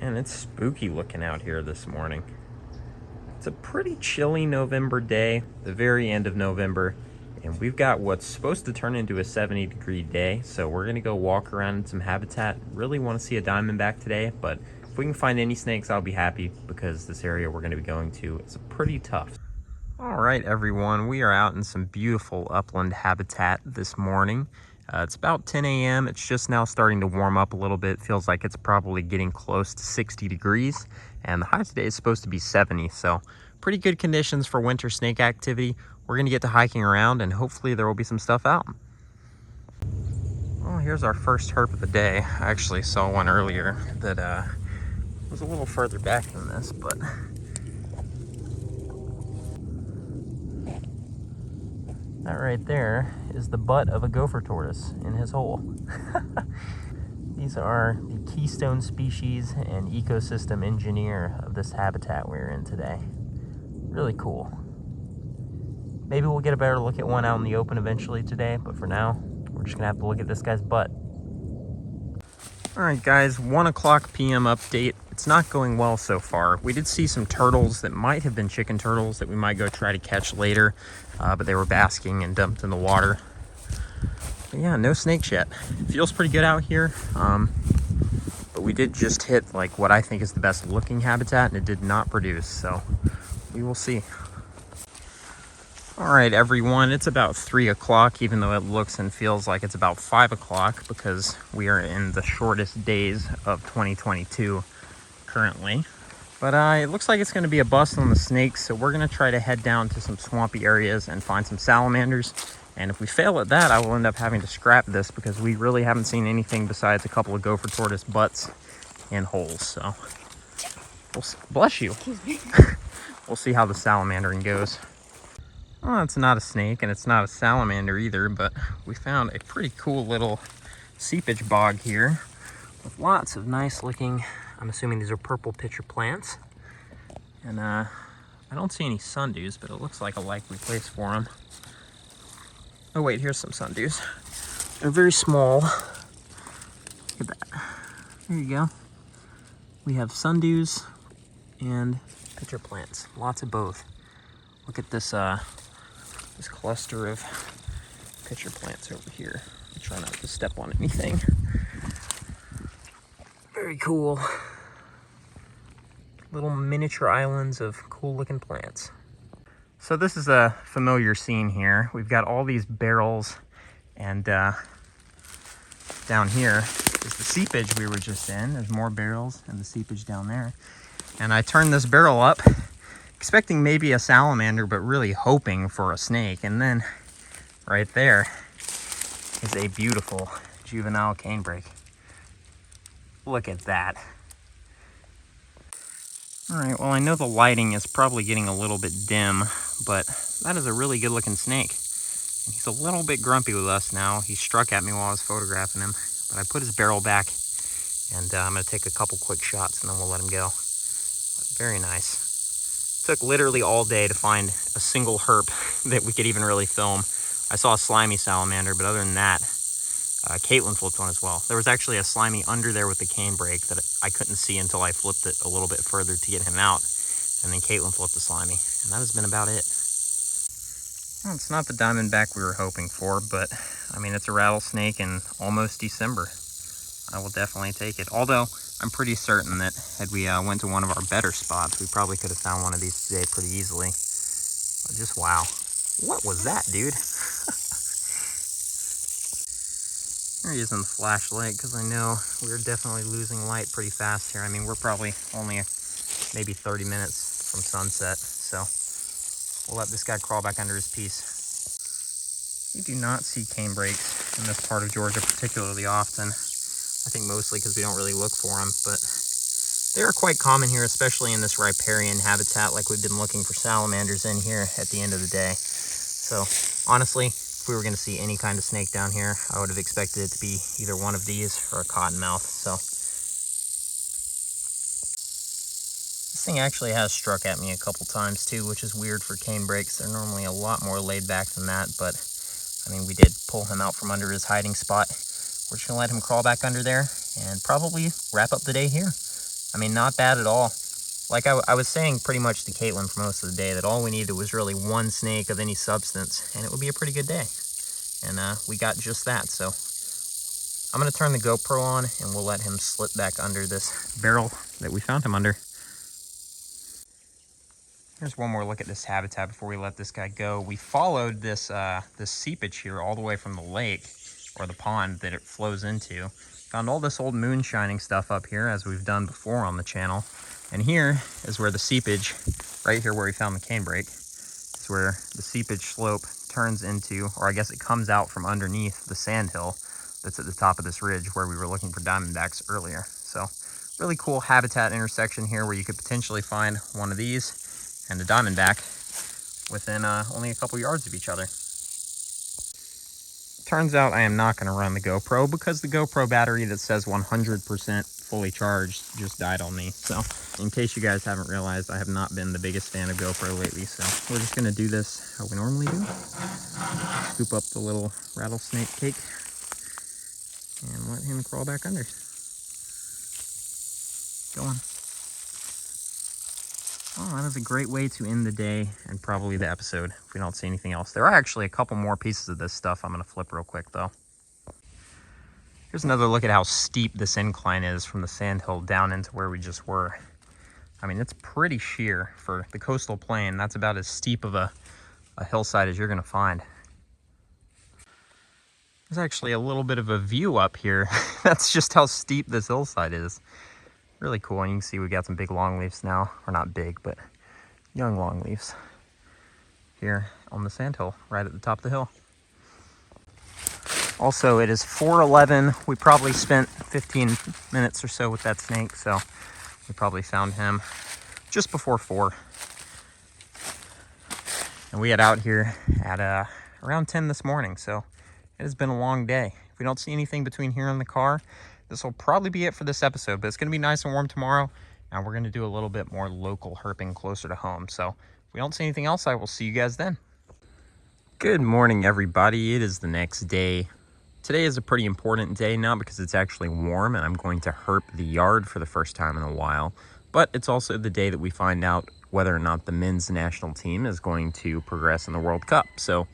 And it's spooky looking out here this morning. It's a pretty chilly November day, the very end of November, and we've got what's supposed to turn into a 70-degree day, so we're gonna go walk around in some habitat. Really want to see a diamondback today, but if we can find any snakes, I'll be happy, because this area we're gonna be going to is pretty tough. All right, everyone, we are out in some beautiful upland habitat this morning. It's about 10 a.m. It's just now starting to warm up a little bit. Feels like it's probably getting close to 60 degrees, and the high today is supposed to be 70, so pretty good conditions for winter snake activity. We're gonna get to hiking around, and hopefully there will be some stuff out. Well, here's our first herp of the day. I actually saw one earlier that was a little further back than this, but that right there is the butt of a gopher tortoise in his hole. These are the keystone species and ecosystem engineer of this habitat we're in today. Really cool. Maybe we'll get a better look at one out in the open eventually today, but for now, we're just gonna have to look at this guy's butt. All right, guys, 1 o'clock p.m. update. It's not going well so far. We did see some turtles that might have been chicken turtles that we might go try to catch later, but they were basking and dumped in the water. But yeah, no snakes yet. It feels pretty good out here, but we did just hit like what I think is the best looking habitat, and it did not produce, so we will see. All right, everyone, it's about 3 o'clock, even though it looks and feels like it's about 5 o'clock, because we are in the shortest days of 2022 currently. But it looks like it's going to be a bust on the snakes, so we're going to try to head down to some swampy areas and find some salamanders. And if we fail at that, I will end up having to scrap this, because we really haven't seen anything besides a couple of gopher tortoise butts in holes. So, bless you. We'll see how the salamandering goes. Well, it's not a snake and it's not a salamander either, but we found a pretty cool little seepage bog here with lots of nice looking, I'm assuming these are purple pitcher plants. And I don't see any sundews, but it looks like a likely place for them. Oh wait, here's some sundews. They're very small. Look at that. There you go. We have sundews and pitcher plants, lots of both. Look at this this cluster of pitcher plants over here. I'm trying not to step on anything. Very cool. Little miniature islands of cool looking plants. So this is a familiar scene here. We've got all these barrels, and down here is the seepage we were just in. There's more barrels and the seepage down there. And I turned this barrel up, expecting maybe a salamander, but really hoping for a snake. And then right there is a beautiful juvenile canebrake. Look at that. All right, well, I know the lighting is probably getting a little bit dim, but that is a really good looking snake. And he's a little bit grumpy with us now. He struck at me while I was photographing him, but I put his barrel back, and I'm gonna take a couple quick shots and then we'll let him go. But very nice. Took literally all day to find a single herp that we could even really film. I saw a slimy salamander, but other than that, Caitlin flipped one as well. There was actually a slimy under there with the canebrake that I couldn't see until I flipped it a little bit further to get him out. And then Caitlin flipped the slimy, and that has been about it. Well, it's not the diamondback we were hoping for, but I mean, it's a rattlesnake in almost December. I will definitely take it. Although, I'm pretty certain that had we went to one of our better spots, we probably could have found one of these today pretty easily. But just wow. What was that, dude? I'm using the flashlight because I know we're definitely losing light pretty fast here. I mean, we're probably only maybe 30 minutes from sunset, so we'll let this guy crawl back under his piece. We do not see canebrakes in this part of Georgia particularly often. I think mostly because we don't really look for them, but they are quite common here, especially in this riparian habitat, like we've been looking for salamanders in here at the end of the day. So honestly, if we were going to see any kind of snake down here, I would have expected it to be either one of these or a cottonmouth. So this thing actually has struck at me a couple times too, which is weird for canebrakes. They're normally a lot more laid back than that, but I mean, we did pull him out from under his hiding spot. We're just gonna let him crawl back under there and probably wrap up the day here. I mean, not bad at all. Like I was saying pretty much to Caitlin for most of the day that all we needed was really one snake of any substance, and it would be a pretty good day. And we got just that, so I'm going to turn the GoPro on, and we'll let him slip back under this barrel that we found him under. Here's one more look at this habitat before we let this guy go. We followed this this seepage here all the way from the lake, or the pond that it flows into. Found all this old moonshining stuff up here, as we've done before on the channel. And here is where the seepage, right here where we found the canebreak, is where the seepage slope turns into, or I guess it comes out from underneath the sandhill that's at the top of this ridge where we were looking for diamondbacks earlier. So really cool habitat intersection here where you could potentially find one of these and a diamondback within only a couple yards of each other. Turns out I am not going to run the GoPro because the GoPro battery that says 100% fully charged just died on me. So in case you guys haven't realized, I have not been the biggest fan of GoPro lately. So we're just going to do this how we normally do. Scoop up the little rattlesnake cake and let him crawl back under. Go on. Oh, that is a great way to end the day and probably the episode if we don't see anything else. There are actually a couple more pieces of this stuff I'm going to flip real quick, though. Here's another look at how steep this incline is from the sandhill down into where we just were. I mean, it's pretty sheer for the coastal plain. That's about as steep of a hillside as you're going to find. There's actually a little bit of a view up here. That's just how steep this hillside is. Really cool, and you can see we got some big longleafs now, or not big, but young longleafs here on the sandhill right at the top of the hill. Also, it is 4:11. We probably spent 15 minutes or so with that snake, so we probably found him just before 4. And we got out here at around 10 this morning, so it has been a long day. If we don't see anything between here and the car, this will probably be it for this episode, but it's going to be nice and warm tomorrow, and we're going to do a little bit more local herping closer to home. So if we don't see anything else, I will see you guys then. Good morning, everybody. It is the next day. Today is a pretty important day, not because it's actually warm and I'm going to herp the yard for the first time in a while, but it's also the day that we find out whether or not the men's national team is going to progress in the World Cup. So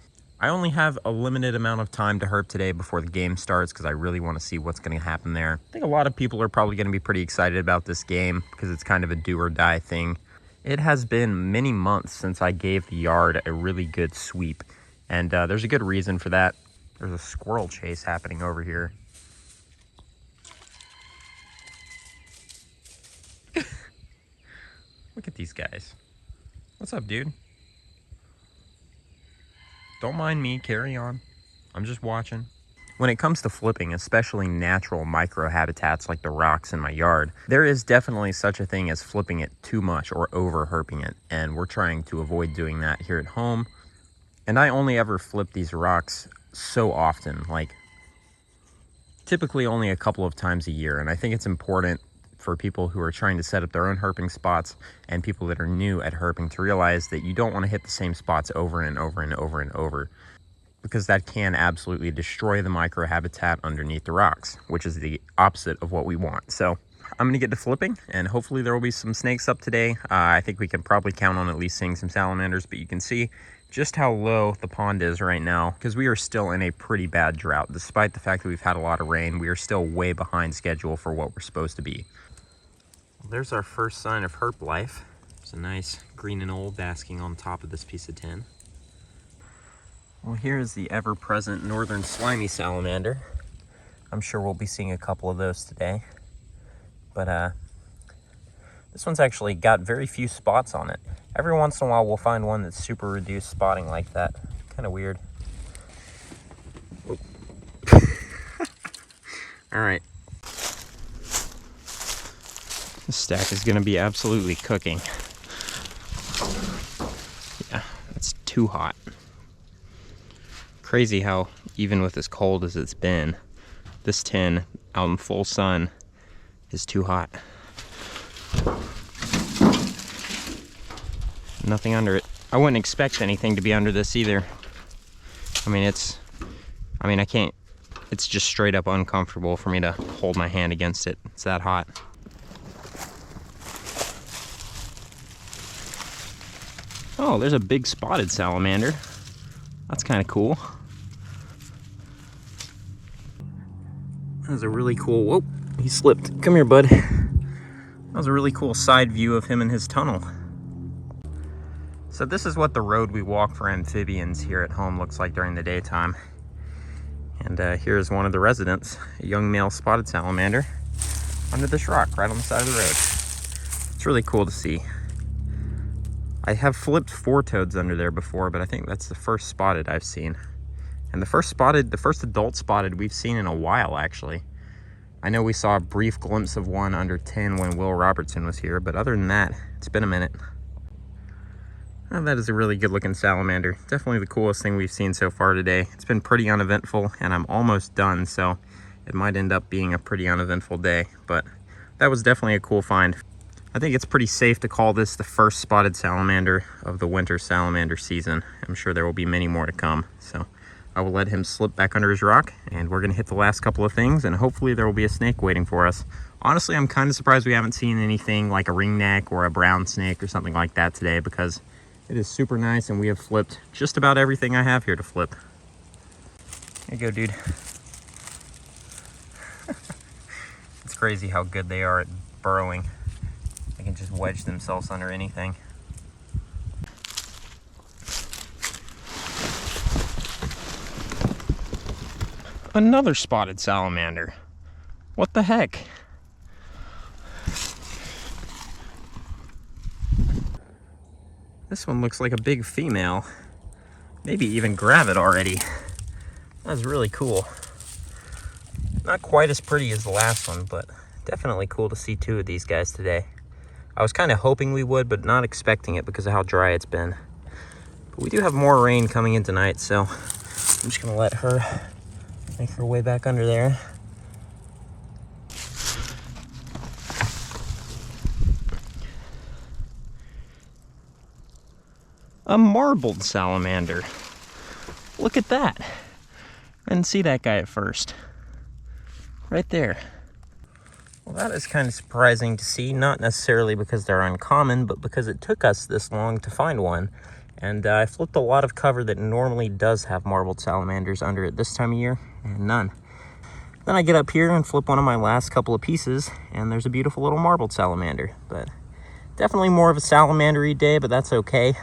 I only have a limited amount of time to herp today before the game starts because I really want to see what's going to happen there. I think a lot of people are probably going to be pretty excited about this game because it's kind of a do or die thing. It has been many months since I gave the yard a really good sweep, and there's a good reason for that. There's a squirrel chase happening over here. Look at these guys. What's up, dude? Don't mind me, carry on. I'm just watching. When it comes to flipping, especially natural microhabitats like the rocks in my yard, there is definitely such a thing as flipping it too much or over herping it, and we're trying to avoid doing that here at home. And I only ever flip these rocks so often, like typically only a couple of times a year, and I think it's important for people who are trying to set up their own herping spots and people that are new at herping to realize that you don't want to hit the same spots over and over and over and over, because that can absolutely destroy the microhabitat underneath the rocks, which is the opposite of what we want. So I'm going to get to flipping, and hopefully there will be some snakes up today. I think we can probably count on at least seeing some salamanders, but you can see just how low the pond is right now because we are still in a pretty bad drought. Despite the fact that we've had a lot of rain, we are still way behind schedule for what we're supposed to be. There's our first sign of herp life. There's a nice green and old basking on top of this piece of tin. Well, here's the ever-present northern slimy salamander. I'm sure we'll be seeing a couple of those today. But this one's actually got very few spots on it. Every once in a while we'll find one that's super reduced spotting like that. Kind of weird. All right. This stack is going to be absolutely cooking. Yeah, it's too hot. Crazy how, even with as cold as it's been, this tin out in full sun is too hot. Nothing under it. I wouldn't expect anything to be under this either. I can't, it's just straight up uncomfortable for me to hold my hand against it. It's that hot. Oh, there's a big spotted salamander. That's kind of cool. That was a really cool, whoa, he slipped. Come here, bud. That was a really cool side view of him in his tunnel. So this is what the road we walk for amphibians here at home looks like during the daytime. And here's one of the residents, a young male spotted salamander, under this rock right on the side of the road. It's really cool to see. I have flipped 4 toads under there before, but I think that's the first spotted I've seen. And the first adult spotted we've seen in a while, actually. I know we saw a brief glimpse of one under 10 when Will Robertson was here, but other than that, it's been a minute. Oh, that is a really good looking salamander. Definitely the coolest thing we've seen so far today. It's been pretty uneventful, and I'm almost done, so it might end up being a pretty uneventful day, but that was definitely a cool find. I think it's pretty safe to call this the first spotted salamander of the winter salamander season. I'm sure there will be many more to come, so I will let him slip back under his rock, and we're gonna hit the last couple of things, and hopefully there will be a snake waiting for us. Honestly, I'm kind of surprised we haven't seen anything like a ringneck or a brown snake or something like that today, because it is super nice, and we have flipped just about everything I have here to flip. Here you go, dude. It's crazy how good they are at burrowing. They can just wedge themselves under anything. Another spotted salamander. What the heck? This one looks like a big female. Maybe even grab it already. That's really cool. Not quite as pretty as the last one, but definitely cool to see 2 of these guys today. I was kind of hoping we would, but not expecting it because of how dry it's been. But we do have more rain coming in tonight, so I'm just gonna let her make her way back under there. A marbled salamander. Look at that. I didn't see that guy at first. Right there. Well, that is kind of surprising to see, not necessarily because they're uncommon, but because it took us this long to find one. And I flipped a lot of cover that normally does have marbled salamanders under it this time of year, and none. Then I get up here and flip one of my last couple of pieces, and there's a beautiful little marbled salamander. But definitely more of a salamandery day, but that's okay.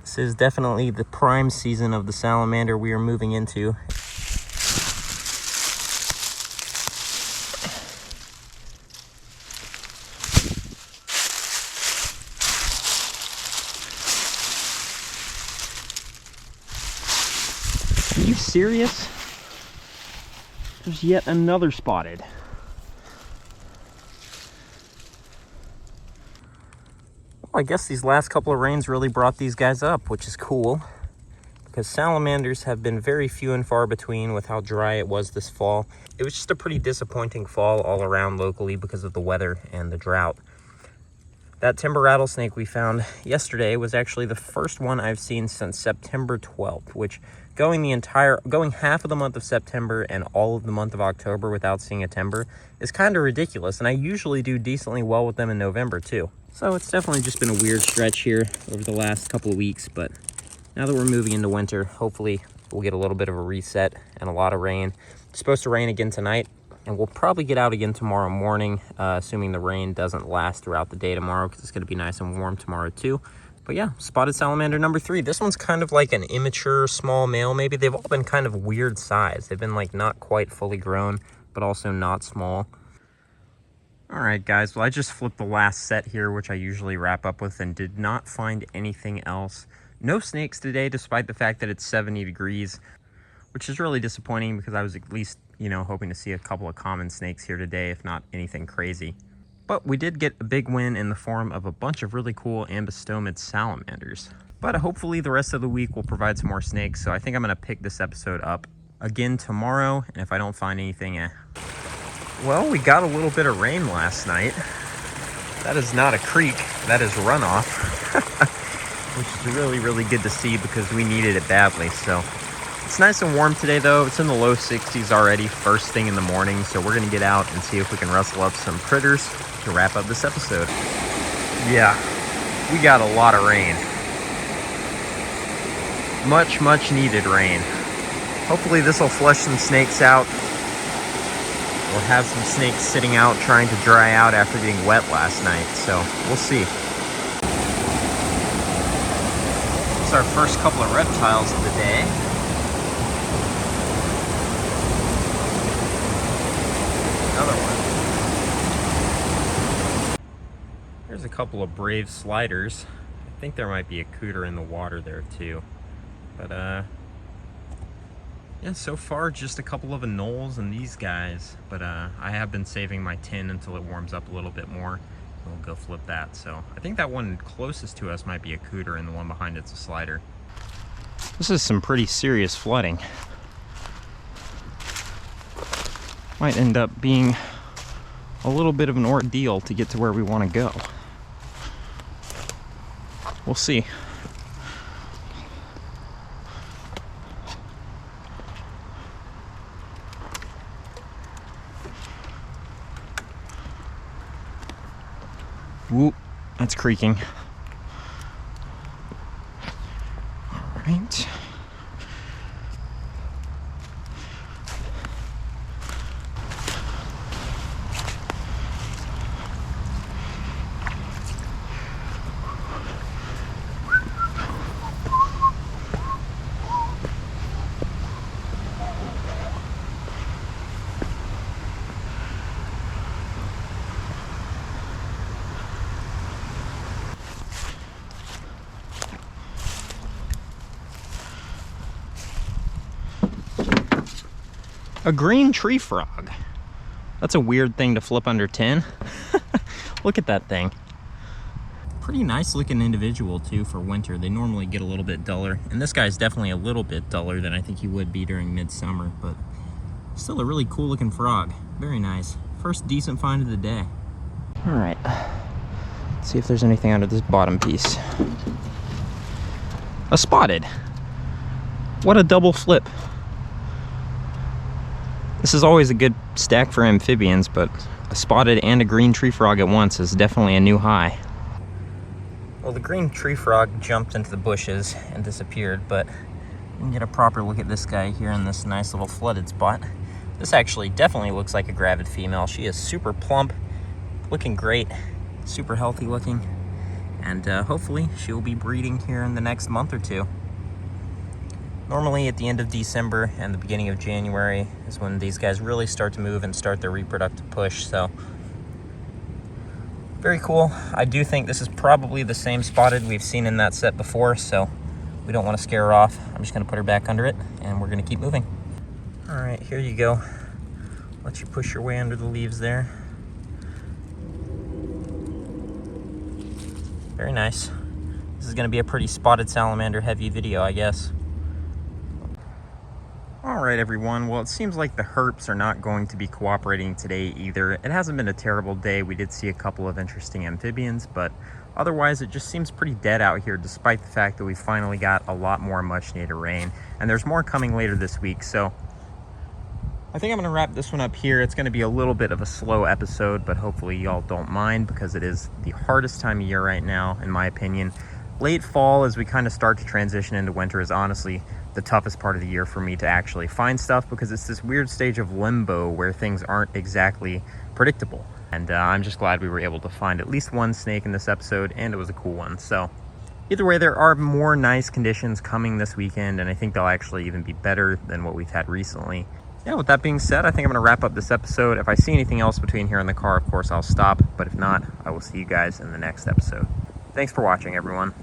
This is definitely the prime season of the salamander we are moving into. Are you serious? There's yet another spotted. Well, I guess these last couple of rains really brought these guys up, which is cool, because salamanders have been very few and far between with how dry it was this fall. It was just a pretty disappointing fall all around locally because of the weather and the drought. That timber rattlesnake we found yesterday was actually the first one I've seen since September 12th, which going half of the month of September and all of the month of October without seeing a timber is kind of ridiculous. And I usually do decently well with them in November too. So it's definitely just been a weird stretch here over the last couple of weeks, but now that we're moving into winter, hopefully we'll get a little bit of a reset and a lot of rain. It's supposed to rain again tonight, and we'll probably get out again tomorrow morning, assuming the rain doesn't last throughout the day tomorrow, because it's going to be nice and warm tomorrow too. But yeah, spotted salamander number 3. This one's kind of like an immature small male maybe. They've all been kind of weird size. They've been like not quite fully grown, but also not small. All right, guys, well, I just flipped the last set here, which I usually wrap up with, and did not find anything else. No snakes today, despite the fact that it's 70 degrees, which is really disappointing because I was at least, hoping to see a couple of common snakes here today, if not anything crazy. But we did get a big win in the form of a bunch of really cool ambistomid salamanders. But hopefully the rest of the week will provide some more snakes, so I think I'm going to pick this episode up again tomorrow, and if I don't find anything, Well, we got a little bit of rain last night. That is not a creek, that is runoff. Which is really, really good to see because we needed it badly. So it's nice and warm today though. It's in the low 60s already, first thing in the morning. So we're gonna get out and see if we can rustle up some critters to wrap up this episode. Yeah, we got a lot of rain. Much needed rain. Hopefully this will flush some snakes out. We'll have some snakes sitting out trying to dry out after getting wet last night, so we'll see. It's our first couple of reptiles of the day. Another one. There's a couple of brave sliders. I think there might be a cooter in the water there too. But yeah, so far just a couple of anoles and these guys. But I have been saving my tin until it warms up a little bit more. We'll go flip that. So I think that one closest to us might be a cooter and the one behind it's a slider. This is some pretty serious flooding. Might end up being a little bit of an ordeal to get to where we want to go. We'll see. Whoop, that's creaking. All right. A green tree frog. That's a weird thing to flip under 10. Look at that thing. Pretty nice looking individual too for winter. They normally get a little bit duller. And this guy's definitely a little bit duller than I think he would be during midsummer, but still a really cool looking frog. Very nice. First decent find of the day. All right, let's see if there's anything under this bottom piece. A spotted. What a double flip. This is always a good stack for amphibians, but a spotted and a green tree frog at once is definitely a new high. Well, the green tree frog jumped into the bushes and disappeared, but you can get a proper look at this guy here in this nice little flooded spot. This actually definitely looks like a gravid female. She is super plump, looking great, super healthy looking, and hopefully she'll be breeding here in the next month or two. Normally at the end of December and the beginning of January is when these guys really start to move and start their reproductive push, so very cool. I do think this is probably the same spotted we've seen in that set before, so we don't want to scare her off. I'm just going to put her back under it and we're going to keep moving. All right, here you go. Let you push your way under the leaves there. Very nice. This is going to be a pretty spotted salamander heavy video, I guess. All right, everyone. Well, it seems like the herps are not going to be cooperating today either. It hasn't been a terrible day. We did see a couple of interesting amphibians, but otherwise it just seems pretty dead out here, despite the fact that we finally got a lot more much needed rain, and there's more coming later this week. So I think I'm going to wrap this one up here. It's going to be a little bit of a slow episode, but hopefully y'all don't mind, because it is the hardest time of year right now, in my opinion. Late fall, as we kind of start to transition into winter, is honestly the toughest part of the year for me to actually find stuff, because it's this weird stage of limbo where things aren't exactly predictable. And I'm just glad we were able to find at least one snake in this episode, and it was a cool one. So either way, there are more nice conditions coming this weekend, and I think they'll actually even be better than what we've had recently. Yeah, with that being said, I think I'm going to wrap up this episode. If I see anything else between here and the car, of course, I'll stop. But if not, I will see you guys in the next episode. Thanks for watching, everyone.